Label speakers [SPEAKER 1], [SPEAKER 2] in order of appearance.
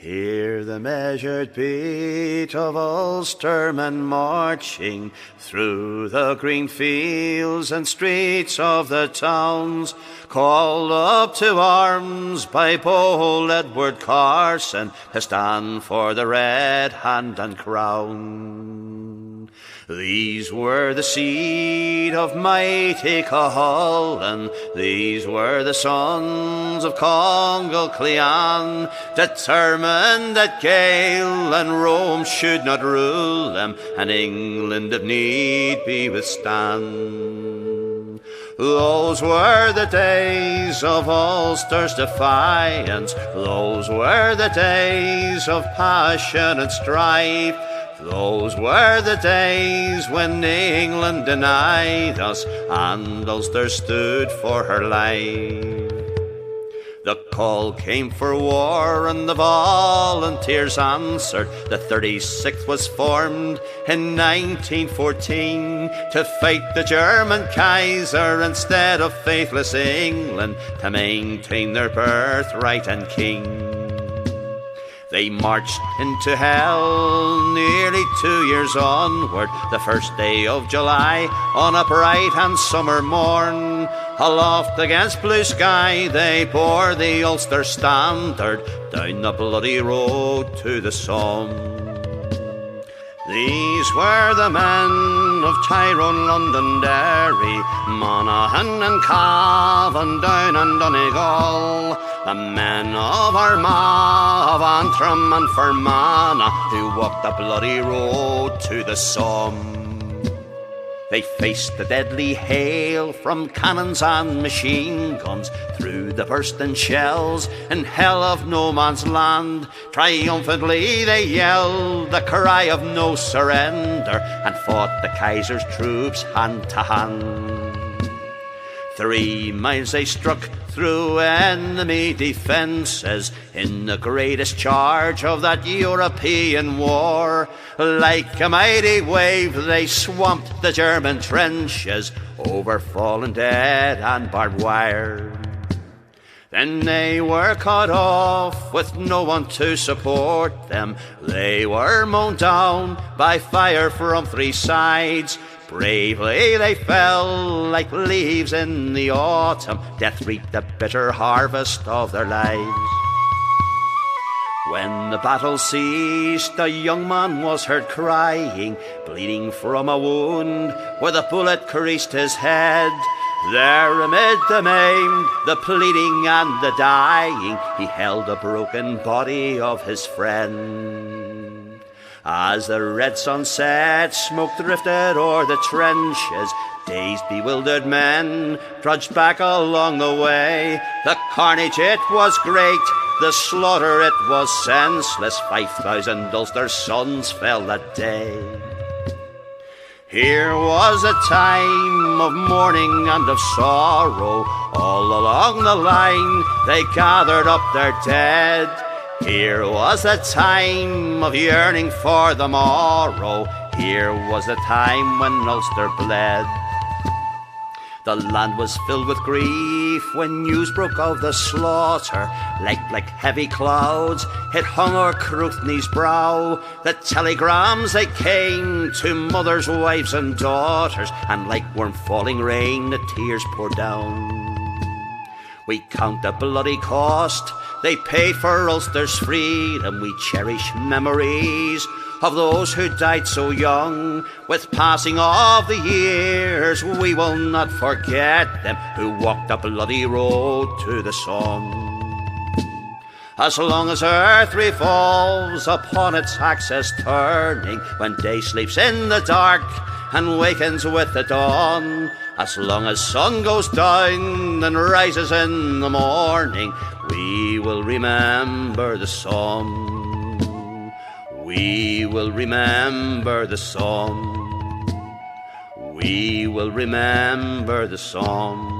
[SPEAKER 1] Hear the measured beat of Ulstermen marching through the green fields and streets of the towns, called up to arms by bold Edward Carson to stand for the red hand and crown. These were the seed of mighty Cuchulainn, these were the sons of Congal Clean, determined that Gael and Rome should not rule them, and England if need be withstand. Those were the days of Ulster's defiance, those were the days of passion and strife. Those were the days when England denied us and Ulster stood for her life. The call came for war and the volunteers answered. The 36th was formed in 1914 to fight the German Kaiser instead of faithless England, to maintain their birthright and king. They marched into hell nearly 2 years onward, the first day of July, on a bright and summer morn. Aloft against blue sky they bore the Ulster standard down the bloody road to the Somme. These were the men of Tyrone, Londonderry, Monaghan and Cavan, down and Donegal, the men of Armagh, of Antrim and Fermanagh, who walked the bloody road to the Somme. They faced the deadly hail from cannons and machine guns, through the bursting shells in hell of no man's land. Triumphantly they yelled the cry of no surrender, and fought the Kaiser's troops hand to hand. 3 miles they struck through enemy defences in the greatest charge of that European war. Like a mighty wave they swamped the German trenches, over fallen dead and barbed wire. Then they were cut off with no one to support them. They were mown down by fire from 3 sides. Bravely they fell like leaves in the autumn. Death reaped the bitter harvest of their lives. When the battle ceased, a young man was heard crying, bleeding from a wound where the bullet creased his head. There amid the maimed, the pleading and the dying, he held the broken body of his friend. As the red sun set, smoke drifted o'er the trenches. Dazed, bewildered men trudged back along the way. The carnage, it was great, the slaughter, it was senseless. 5,000 Ulster sons fell that day. Here was a time of mourning and of sorrow. All along the line they gathered up their dead. Here was a time of yearning for the morrow. Here was a time when Ulster bled. The land was filled with grief when news broke of the slaughter. Like heavy clouds it hung o'er Cruithne's brow. The telegrams they came to mothers, wives and daughters, and like warm falling rain the tears poured down. We count the bloody cost they paid for Ulster's freedom. We cherish memories of those who died so young. With passing of the years we will not forget them who walked the bloody road to the Somme. As long as earth revolves upon its axis turning, when day sleeps in the dark and wakens with the dawn, as long as sun goes down and rises in the morning, we will remember the Somme. We will remember the Somme. We will remember the Somme.